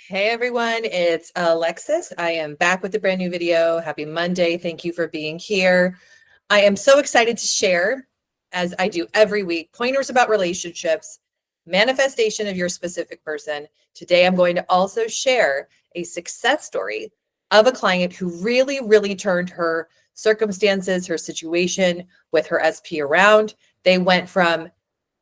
Hey everyone, it's Alexis. I am back with a brand new video. Happy Monday. Thank you for being here. I am so excited to share, as I do every week, pointers about relationships, manifestation of your specific person. Today, I'm going to also share a success story of a client who really turned her circumstances, her situation with her SP around. They went from,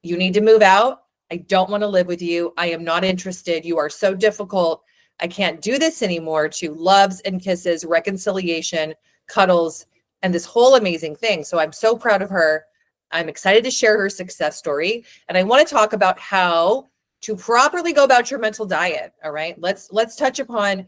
you need to move out. I don't want to live with you. I am not interested. You are so difficult. I can't do this anymore, to loves and kisses, reconciliation, cuddles, and this whole amazing thing. So I'm so proud of her. I'm excited to share her success story. And I want to talk about how to properly go about your mental diet. All right. Let's touch upon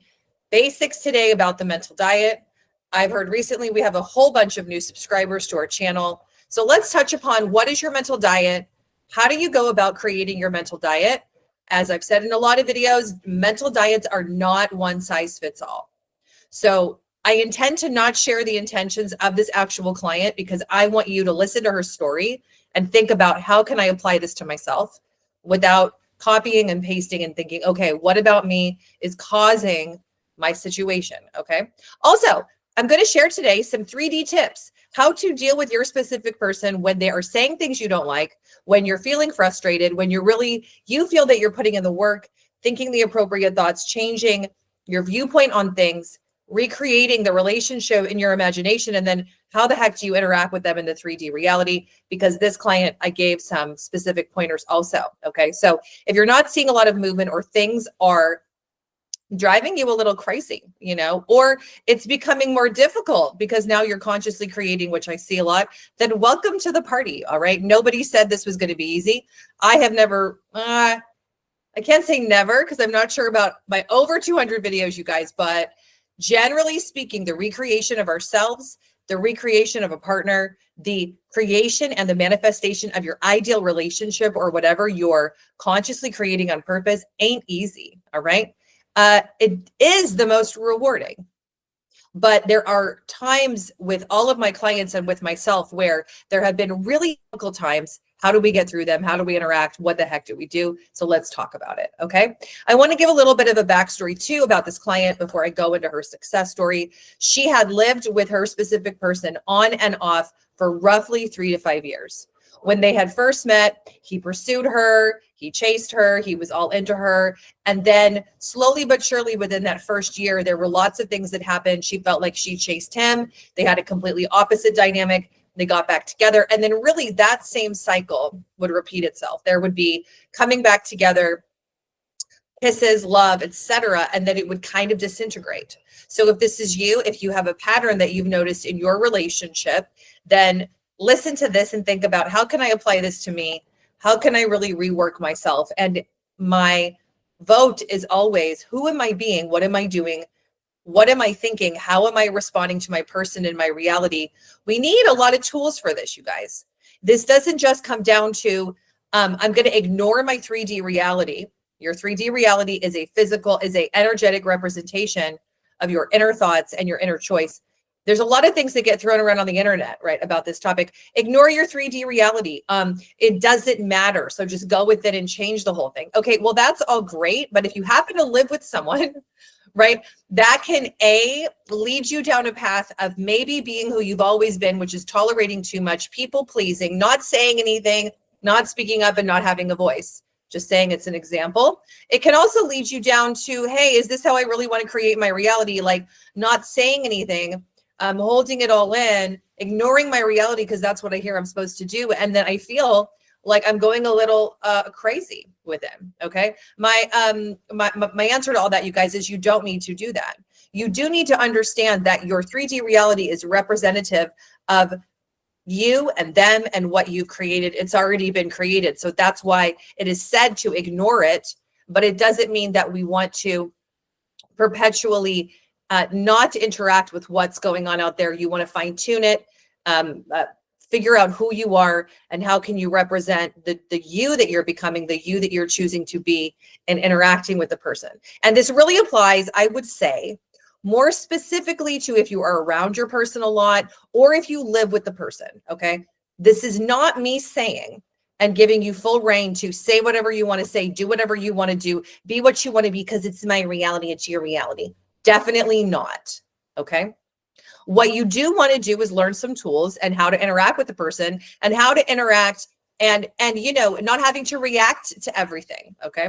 basics today about the mental diet. I've heard recently we have a whole bunch of new subscribers to our channel. So let's touch upon what is your mental diet? How do you go about creating your mental diet? As I've said in a lot of videos, mental diets are not one size fits all. So I intend to not share the intentions of this actual client because I want you to listen to her story and think about, how can I apply this to myself without copying and pasting and thinking, okay, what about me is causing my situation? Okay. Also, I'm going to share today some 3D tips, how to deal with your specific person when they are saying things you don't like, when you're feeling frustrated, when you feel that you're putting in the work, thinking the appropriate thoughts, changing your viewpoint on things, recreating the relationship in your imagination, and then how the heck do you interact with them in the 3D reality? Because this client, I gave some specific pointers also. Okay. So if you're not seeing a lot of movement, or things are driving you a little crazy, or it's becoming more difficult because now you're consciously creating, which I see a lot, then welcome to the party. All right. Nobody said this was going to be easy. I have never, I can't say never because I'm not sure about my over 200 videos, you guys, but generally speaking, the recreation of ourselves, the recreation of a partner, the creation and the manifestation of your ideal relationship, or whatever you're consciously creating on purpose, ain't easy. All right. It is the most rewarding, but there are times with all of my clients and with myself where there have been really difficult times. How do we get through them? How do we interact? What the heck do we do? So let's talk about it. Okay. I want to give a little bit of a backstory too about this client before I go into her success story. She had lived with her specific person on and off for roughly 3 to 5 years. When they had first met, he pursued her, he chased her, he was all into her. And then slowly but surely within that first year, there were lots of things that happened. She felt like she chased him. They had a completely opposite dynamic. They got back together. And then really that same cycle would repeat itself. There would be coming back together, kisses, love, etc., and then it would kind of disintegrate. So if this is you, if you have a pattern that you've noticed in your relationship, then listen to this and think about, how can I apply this to me? How can I really rework myself? And my vote is always, who am I being? What am I doing? What am I thinking? How am I responding to my person in my reality? We need a lot of tools for this, you guys. This doesn't just come down to, I'm going to ignore my 3D reality. Your 3D reality is a energetic representation of your inner thoughts and your inner choice. There's a lot of things that get thrown around on the internet, right, about this topic. Ignore your 3D reality. It doesn't matter. So just go with it and change the whole thing. Okay, well, that's all great. But if you happen to live with someone, right, that can lead you down a path of maybe being who you've always been, which is tolerating too much, people pleasing, not saying anything, not speaking up, and not having a voice. Just saying, it's an example. It can also lead you down to, hey, is this how I really want to create my reality? Like not saying anything, holding it all in, ignoring my reality because that's what I hear I'm supposed to do. And then I feel like I'm going a little crazy with him. Okay. My answer to all that, you guys, is you don't need to do that. You do need to understand that your 3D reality is representative of you and them and what you've created. It's already been created. So that's why it is said to ignore it, but it doesn't mean that we want to perpetually not interact with what's going on out there. You want to fine tune it, figure out who you are and how can you represent the you that you're becoming, the you that you're choosing to be, and interacting with the person. And this really applies, I would say, more specifically to if you are around your person a lot or if you live with the person. Okay. This is not me saying and giving you full reign to say whatever you want to say, do whatever you want to do, be what you want to be because it's my reality, it's your reality. Definitely not. Okay. What you do want to do is learn some tools and how to interact with the person and how to interact and not having to react to everything. Okay.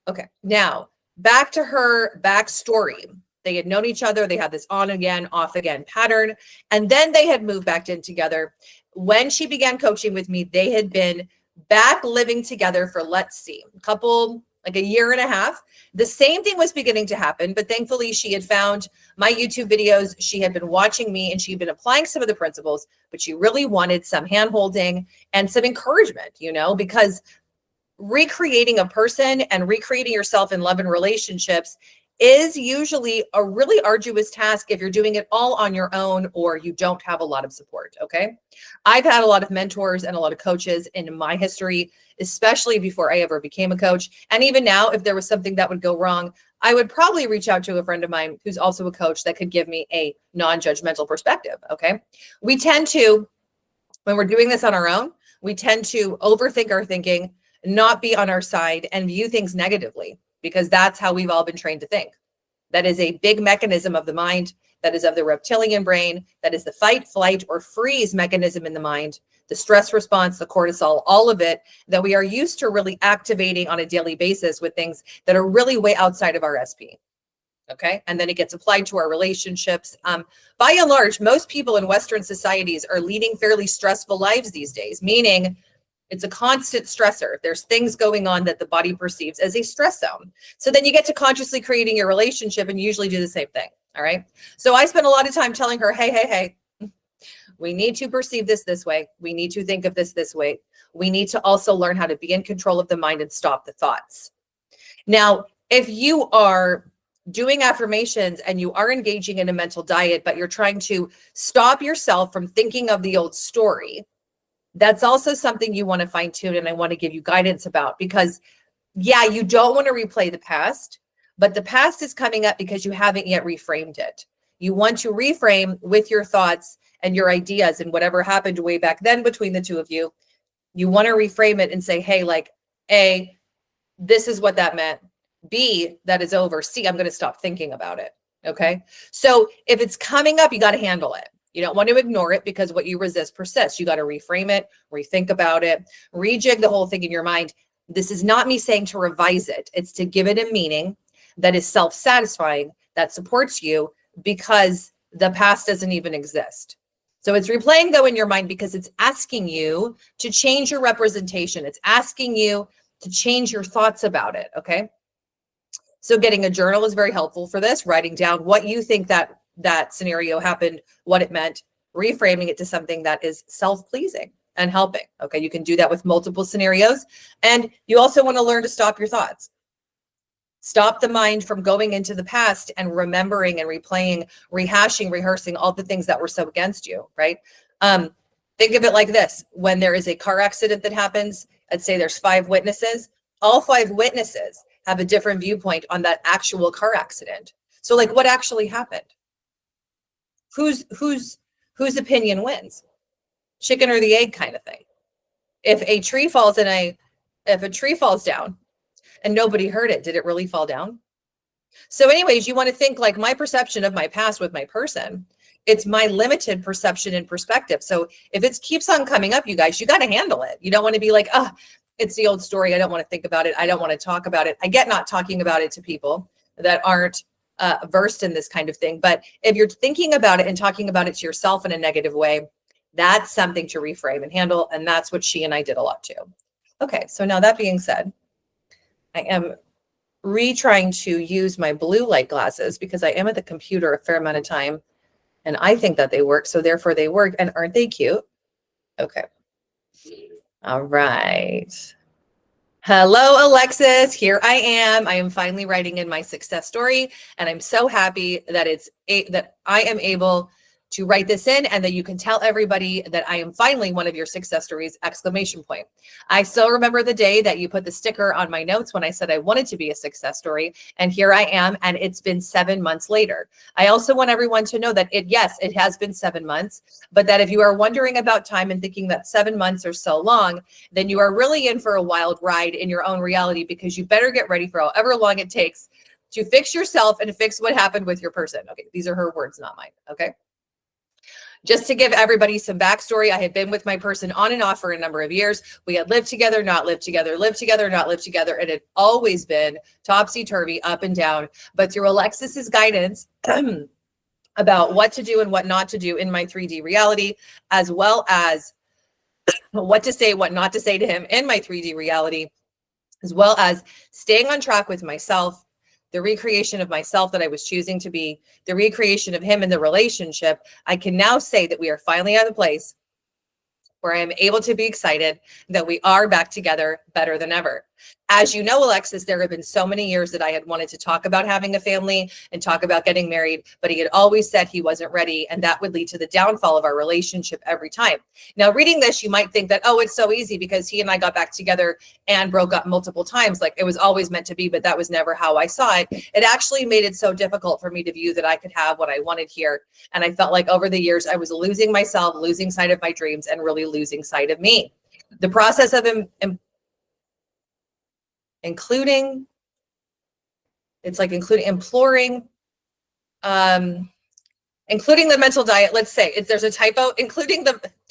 Okay. Now back to her backstory. They had known each other. They had this on again, off again pattern. And then they had moved back in together. When she began coaching with me, they had been back living together for, let's see, like a year and a half. The same thing was beginning to happen, but thankfully she had found my YouTube videos. She had been watching me and she'd been applying some of the principles, but she really wanted some hand-holding and some encouragement, because recreating a person and recreating yourself in love and relationships is usually a really arduous task if you're doing it all on your own or you don't have a lot of support. Okay. I've had a lot of mentors and a lot of coaches in my history, especially before I ever became a coach. And even now, if there was something that would go wrong, I would probably reach out to a friend of mine who's also a coach that could give me a non-judgmental perspective. Okay. We tend to, when we're doing this on our own, we tend to overthink our thinking, not be on our side, and view things negatively, because that's how we've all been trained to think. That is a big mechanism of the mind. That is of the reptilian brain. That is the fight, flight, or freeze mechanism in the mind, the stress response, the cortisol, all of it that we are used to really activating on a daily basis with things that are really way outside of our SP. Okay. And then it gets applied to our relationships. By and large, most people in Western societies are leading fairly stressful lives these days, meaning it's a constant stressor. There's things going on that the body perceives as a stress zone. So then you get to consciously creating your relationship and you usually do the same thing. All right. So I spent a lot of time telling her, hey, we need to perceive this way. We need to think of this way. We need to also learn how to be in control of the mind and stop the thoughts. Now, if you are doing affirmations and you are engaging in a mental diet, but you're trying to stop yourself from thinking of the old story, that's also something you want to fine tune. And I want to give you guidance about, because you don't want to replay the past, but the past is coming up because you haven't yet reframed it. You want to reframe with your thoughts and your ideas and whatever happened way back then between the two of you. You want to reframe it and say, hey, like, A, this is what that meant. B, that is over. C, I'm going to stop thinking about it. Okay. So if it's coming up, you got to handle it. You don't want to ignore it, because what you resist persists. You got to reframe it, rethink about it, rejig the whole thing in your mind. This is not me saying to revise it. It's to give it a meaning that is self-satisfying, that supports you, because the past doesn't even exist. So it's replaying though in your mind because it's asking you to change your representation. It's asking you to change your thoughts about it. Okay. So getting a journal is very helpful for this, writing down what you think that scenario happened, what it meant, reframing it to something that is self-pleasing and helping. Okay. You can do that with multiple scenarios. And you also want to learn to stop your thoughts. Stop the mind from going into the past and remembering and replaying, rehashing, rehearsing all the things that were so against you, right? Think of it like this. When there is a car accident that happens, let's say there's 5 witnesses, all 5 witnesses have a different viewpoint on that actual car accident. So like, what actually happened? Whose opinion wins? Chicken or the egg kind of thing. If a tree falls down and nobody heard it, did it really fall down? So anyways, you want to think like, my perception of my past with my person, it's my limited perception and perspective. So if it keeps on coming up, you guys, you got to handle it. You don't want to be like, it's the old story. I don't want to think about it. I don't want to talk about it. I get not talking about it to people that aren't versed in this kind of thing. But if you're thinking about it and talking about it to yourself in a negative way, that's something to reframe and handle. And that's what she and I did a lot too. Okay. So now that being said, I am retrying to use my blue light glasses because I am at the computer a fair amount of time and I think that they work. So therefore they work. And aren't they cute? Okay. All right. Hello, Alexis. Here I am. I am finally writing in my success story, and I'm so happy that that I am able to write this in and that you can tell everybody that I am finally one of your success stories, ! I still remember the day that you put the sticker on my notes when I said I wanted to be a success story. And here I am. And it's been 7 months later. I also want everyone to know that yes, it has been 7 months, but that if you are wondering about time and thinking that 7 months are so long, then you are really in for a wild ride in your own reality, because you better get ready for however long it takes to fix yourself and fix what happened with your person. Okay. These are her words, not mine. Okay. Just to give everybody some backstory, I had been with my person on and off for a number of years. We had lived together, not lived together, lived together, not lived together. It had always been topsy-turvy, up and down. But through Alexis's guidance about what to do and what not to do in my 3D reality, as well as what to say, what not to say to him in my 3D reality, as well as staying on track with myself, the recreation of myself that I was choosing to be, the recreation of him in the relationship, I can now say that we are finally at a place where I am able to be excited that we are back together better than ever. As you know, Alexis, there have been so many years that I had wanted to talk about having a family and talk about getting married, but he had always said he wasn't ready, and that would lead to the downfall of our relationship every time. Now, reading this, you might think that, oh, it's so easy because he and I got back together and broke up multiple times. Like it was always meant to be, but that was never how I saw it. It actually made it so difficult for me to view that I could have what I wanted here. And I felt like over the years, I was losing myself, losing sight of my dreams, and really losing sight of me. The process of including the mental diet. Let's say there's a typo, do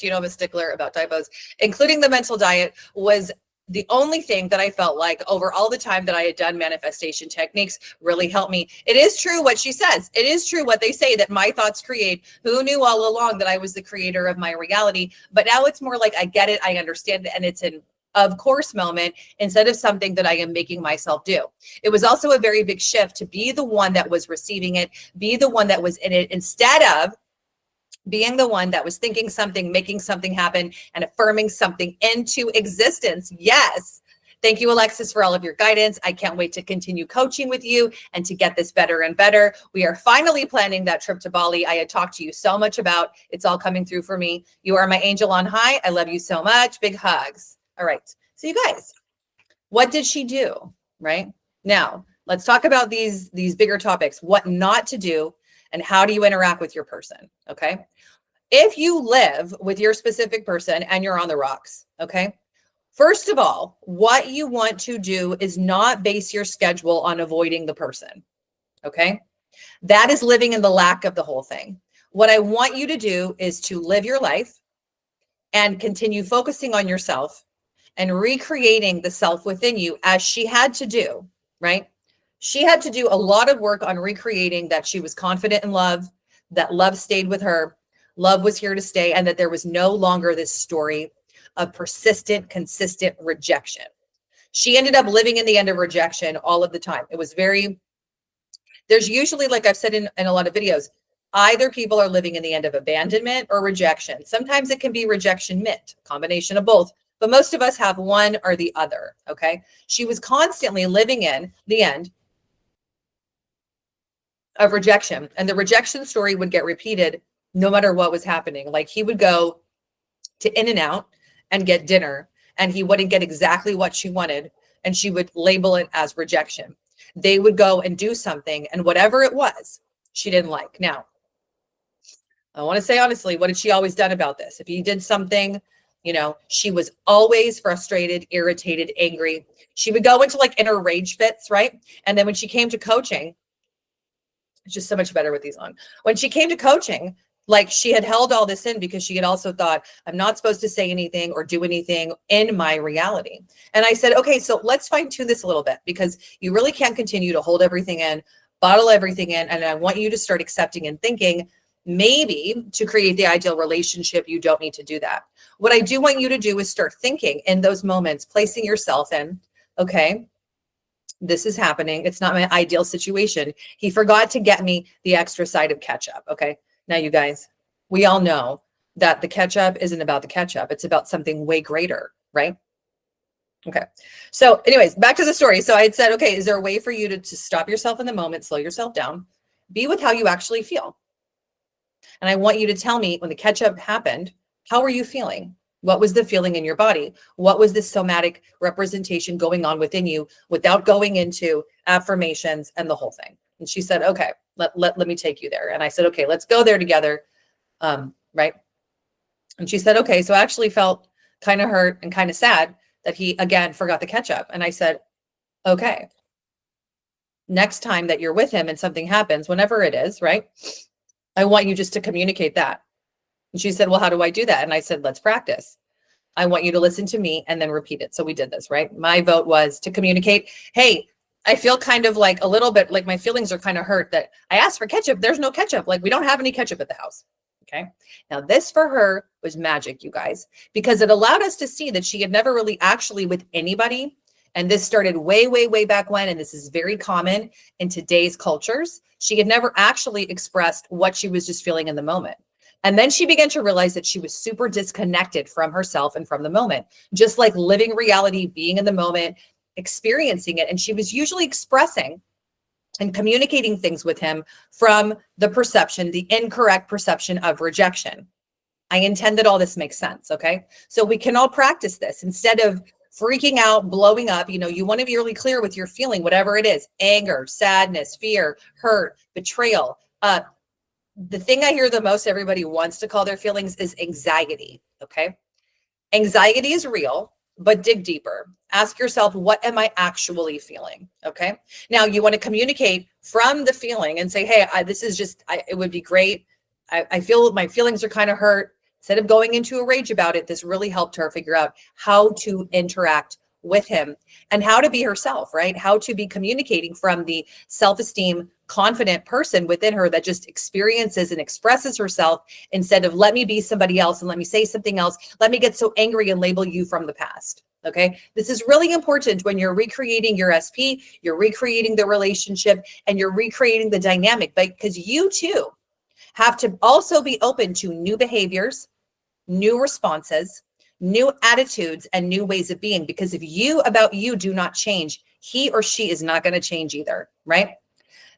you know I'm a stickler about typos? Including the mental diet was the only thing that I felt like over all the time that I had done manifestation techniques really helped me. It is true what she says. It is true what they say, that my thoughts create. Who knew all along that I was the creator of my reality? But now it's more like I get it, I understand it, and it's an of course moment instead of something that I am making myself do. It was also a very big shift to be the one that was receiving it, be the one that was in it, instead of being the one that was thinking something, making something happen, and affirming something into existence. Yes. Thank you, Alexis, for all of your guidance. I can't wait to continue coaching with you and to get this better and better. We are finally planning that trip to Bali I had talked to you so much about. It's all coming through for me. You are my angel on high. I love you so much. Big hugs. All right. So you guys, what did she do? Right now, let's talk about these bigger topics, what not to do and how do you interact with your person. Okay. If you live with your specific person and you're on the rocks. Okay. First of all, what you want to do is not base your schedule on avoiding the person. Okay. That is living in the lack of the whole thing. What I want you to do is to live your life and continue focusing on yourself and recreating the self within you, as she had to do, right? She had to do a lot of work on recreating that she was confident in love, that love stayed with her, love was here to stay, and that there was no longer this story of persistent, consistent rejection. She ended up living in the end of rejection all of the time. It was there's usually, like I've said in a lot of videos, either people are living in the end of abandonment or rejection. Sometimes it can be rejection combination of both. But most of us have one or the other, okay? She was constantly living in the end of rejection. And the rejection story would get repeated no matter what was happening. Like he would go to In-N-Out and get dinner, and he wouldn't get exactly what she wanted, and she would label it as rejection. They would go and do something, and whatever it was, she didn't like. Now, I want to say honestly, what had she always done about this? If he did something, she was always frustrated, irritated, angry. She would go into like inner rage fits, right? And then when she came to coaching, it's just so much better with these on. When she came to coaching, like she had held all this in because she had also thought, I'm not supposed to say anything or do anything in my reality. And I said, okay, so let's fine tune this a little bit, because you really can't continue to hold everything in, bottle everything in. And I want you to start accepting and thinking, maybe to create the ideal relationship, you don't need to do that. What I do want you to do is start thinking in those moments, placing yourself in, okay, this is happening. It's not my ideal situation. He forgot to get me the extra side of ketchup. Okay. Now you guys, we all know that the ketchup isn't about the ketchup. It's about something way greater, right? Okay. So anyways, back to the story. So I had said, okay, is there a way for you to stop yourself in the moment, slow yourself down, be with how you actually feel? And I want you to tell me when the catch up happened, how were you feeling? What was the feeling in your body? What was the somatic representation going on within you without going into affirmations and the whole thing? And she said, okay, let me take you there. And I said, okay, let's go there together. Right. And she said, okay, so I actually felt kind of hurt and kind of sad that he, again, forgot the ketchup. And I said, okay, next time that you're with him and something happens, whenever it is, right, I want you just to communicate that. And she said, well, how do I do that? And I said, let's practice. I want you to listen to me and then repeat it. So we did this, right? My vote was to communicate, hey, I feel kind of like a little bit like my feelings are kind of hurt that I asked for ketchup. There's no ketchup. Like we don't have any ketchup at the house. Okay. Now this for her was magic, you guys, because it allowed us to see that she had never really actually with anybody. And this started way, way, way back when. And this is very common in today's cultures. She had never actually expressed what she was just feeling in the moment. And then she began to realize that she was super disconnected from herself and from the moment, just like living reality, being in the moment, experiencing it. And she was usually expressing and communicating things with him from the perception, the incorrect perception of rejection. I intend that all this makes sense. Okay. So we can all practice this instead of freaking out, blowing up. You want to be really clear with your feeling, whatever it is, anger, sadness, fear, hurt, betrayal. The thing I hear the most everybody wants to call their feelings is anxiety. Okay. Anxiety is real, but dig deeper. Ask yourself, what am I actually feeling? Okay. Now you want to communicate from the feeling and say, hey, this is just, it would be great. I feel my feelings are kind of hurt. Instead of going into a rage about it, this really helped her figure out how to interact with him and how to be herself, right? How to be communicating from the self-esteem, confident person within her that just experiences and expresses herself instead of let me be somebody else and let me say something else. Let me get so angry and label you from the past. Okay. This is really important when you're recreating your SP, you're recreating the relationship and you're recreating the dynamic, because you too have to also be open to new behaviors, new responses, new attitudes, and new ways of being. Because if you do not change, he or she is not going to change either, right?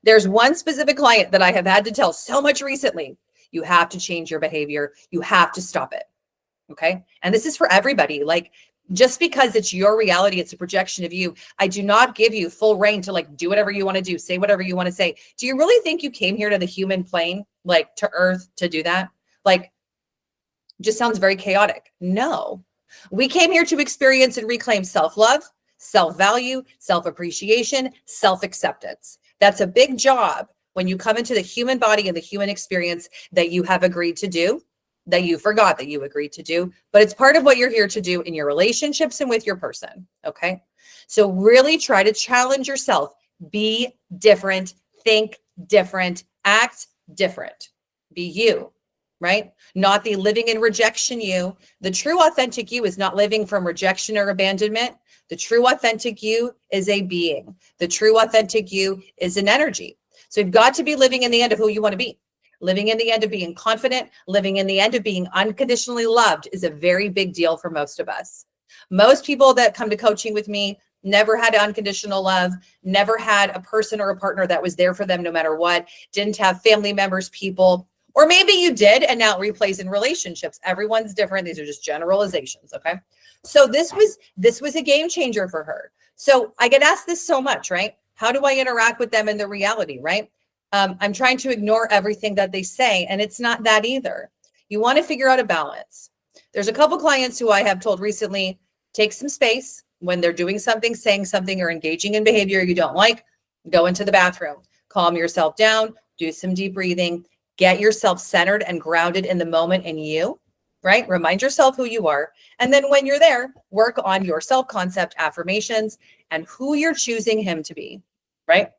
There's one specific client that I have had to tell so much recently, you have to change your behavior. You have to stop it. Okay. And this is for everybody. Like, just because it's your reality, it's a projection of you. I do not give you full reign to like do whatever you want to do, say whatever you want to say. Do you really think you came here to the human plane, like to earth, to do that? Like, just sounds very chaotic. No, we came here to experience and reclaim self-love, self-value, self-appreciation, self-acceptance. That's a big job when you come into the human body and the human experience that you have agreed to do, that you forgot that you agreed to do, but it's part of what you're here to do in your relationships and with your person. Okay. So really try to challenge yourself, be different, think different, act different, be you, right? Not the living in rejection you. The true authentic you is not living from rejection or abandonment. The true authentic you is a being. The true authentic you is an energy. So you've got to be living in the end of who you want to be. Living in the end of being confident, living in the end of being unconditionally loved is a very big deal for most of us. Most people that come to coaching with me never had unconditional love, never had a person or a partner that was there for them no matter what, didn't have family members, people, or maybe you did and now it replays in relationships. Everyone's different. These are just generalizations, okay? So this was a game changer for her. So I get asked this so much, right? How do I interact with them in the reality, right? I'm trying to ignore everything that they say, and it's not that either. You want to figure out a balance. There's a couple clients who I have told recently, take some space when they're doing something, saying something, or engaging in behavior you don't like, go into the bathroom, calm yourself down, do some deep breathing, get yourself centered and grounded in the moment and you, right? Remind yourself who you are. And then when you're there, work on your self-concept affirmations and who you're choosing him to be, right?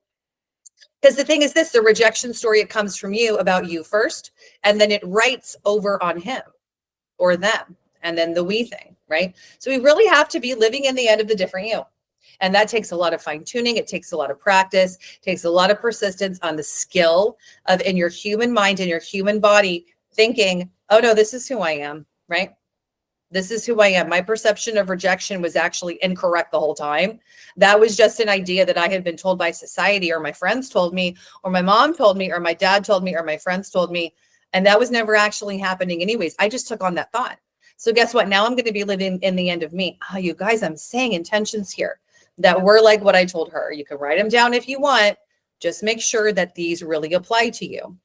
Because the thing is this, the rejection story, it comes from you about you first, and then it writes over on him or them, and then the we thing, right? So we really have to be living in the end of the different you. And that takes a lot of fine tuning. It takes a lot of practice, takes a lot of persistence on the skill of in your human mind, in your human body, thinking, oh no, this is who I am, right? This is who I am. My perception of rejection was actually incorrect the whole time. That was just an idea that I had been told by society, or my friends told me, or my mom told me, or my dad told me, or my friends told me. And that was never actually happening anyways. I just took on that thought. So guess what? Now I'm going to be living in the end of me. Oh, you guys, I'm saying intentions here that were like what I told her. You can write them down if you want. Just make sure that these really apply to you.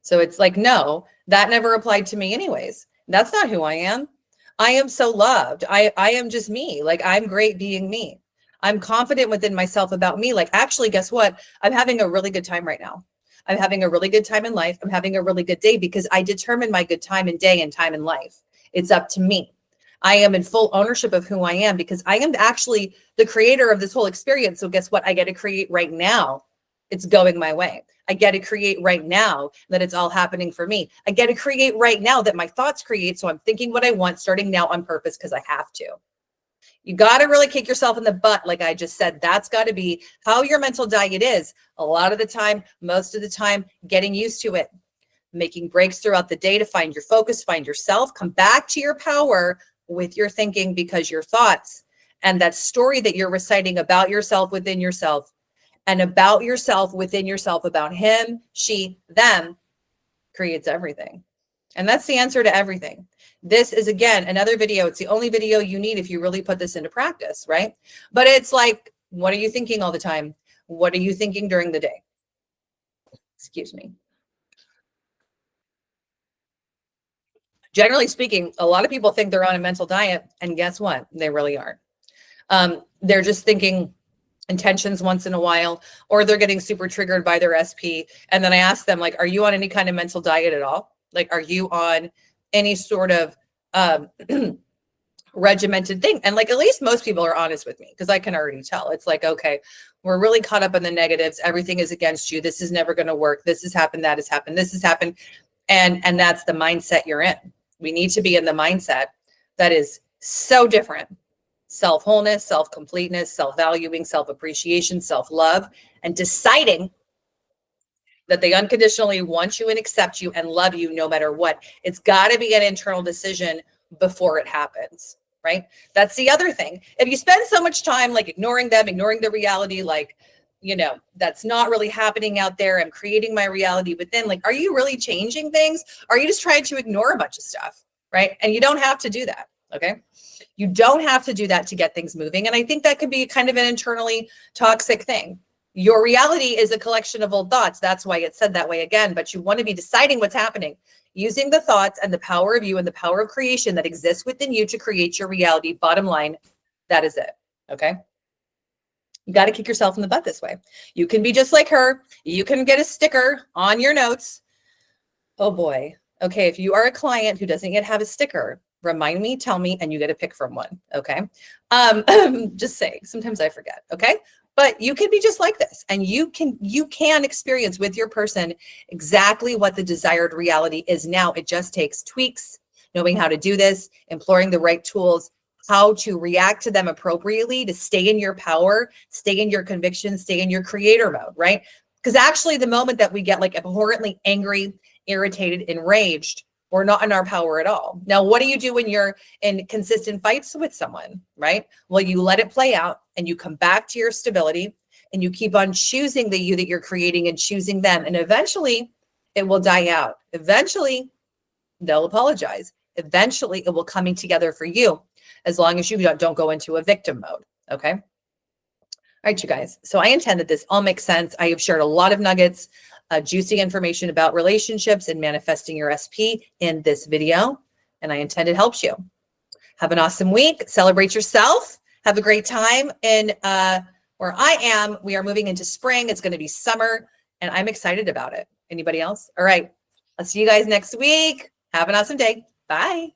So it's like, no, that never applied to me anyways. That's not who I am. I am so loved. I am just me. Like, I'm great being me. I'm confident within myself about me. Like, actually, guess what? I'm having a really good time right now. I'm having a really good time in life. I'm having a really good day because I determine my good time and day and time in life. It's up to me. I am in full ownership of who I am because I am actually the creator of this whole experience. So guess what? I get to create right now. It's going my way. I get to create right now that it's all happening for me. I get to create right now that my thoughts create. So I'm thinking what I want starting now on purpose because I have to. You got to really kick yourself in the butt. Like I just said, that's got to be how your mental diet is. A lot of the time, most of the time, getting used to it, making breaks throughout the day to find your focus, find yourself, come back to your power with your thinking because your thoughts and that story that you're reciting about yourself within yourself and about yourself within yourself, about him, she, them, creates everything. And that's the answer to everything. This is, again, another video. It's the only video you need if you really put this into practice, right? But it's like, what are you thinking all the time? What are you thinking during the day? Excuse me. Generally speaking, a lot of people think they're on a mental diet, and guess what? They really aren't. They're just thinking intentions once in a while, or they're getting super triggered by their SP. And then I ask them, like, are you on any kind of mental diet at all? Like, are you on any sort of regimented thing? And like, at least most people are honest with me because I can already tell. It's like, okay, we're really caught up in the negatives. Everything is against you. This is never going to work. This has happened. That has happened. This has happened. And that's the mindset you're in. We need to be in the mindset that is so different. Self-wholeness, self-completeness, self-valuing, self-appreciation, self-love, and deciding that they unconditionally want you and accept you and love you no matter what. It's got to be an internal decision before it happens, right? That's the other thing. If you spend so much time like ignoring them, ignoring the reality, like, you know, that's not really happening out there. I'm creating my reality within. Like, are you really changing things? Or are you just trying to ignore a bunch of stuff, right? And you don't have to do that, okay? You don't have to do that to get things moving. And I think that could be kind of an internally toxic thing. Your reality is a collection of old thoughts. That's why it's said that way again. But you want to be deciding what's happening, using the thoughts and the power of you and the power of creation that exists within you to create your reality. Bottom line, that is it. Okay. You got to kick yourself in the butt this way. You can be just like her. You can get a sticker on your notes. Oh boy. Okay. If you are a client who doesn't yet have a sticker, remind me, tell me, and you get to pick from one. Okay. Just saying, sometimes I forget. Okay. But you can be just like this, and you can experience with your person exactly what the desired reality is now. It just takes tweaks, knowing how to do this, employing the right tools, how to react to them appropriately to stay in your power, stay in your conviction, stay in your creator mode, right? Because actually the moment that we get like abhorrently angry, irritated, enraged, we're not in our power at all. Now, what do you do when you're in consistent fights with someone, right? Well, you let it play out and you come back to your stability and you keep on choosing the you that you're creating and choosing them. And eventually it will die out. Eventually they'll apologize. Eventually it will coming together for you as long as you don't go into a victim mode. Okay. All right, you guys. So I intend that this all makes sense. I have shared a lot of nuggets, juicy information about relationships and manifesting your SP in this video. And I intend it helps you. Have an awesome week. Celebrate yourself. Have a great time. And where I am, we are moving into spring. It's going to be summer and I'm excited about it. Anybody else? All right. I'll see you guys next week. Have an awesome day. Bye.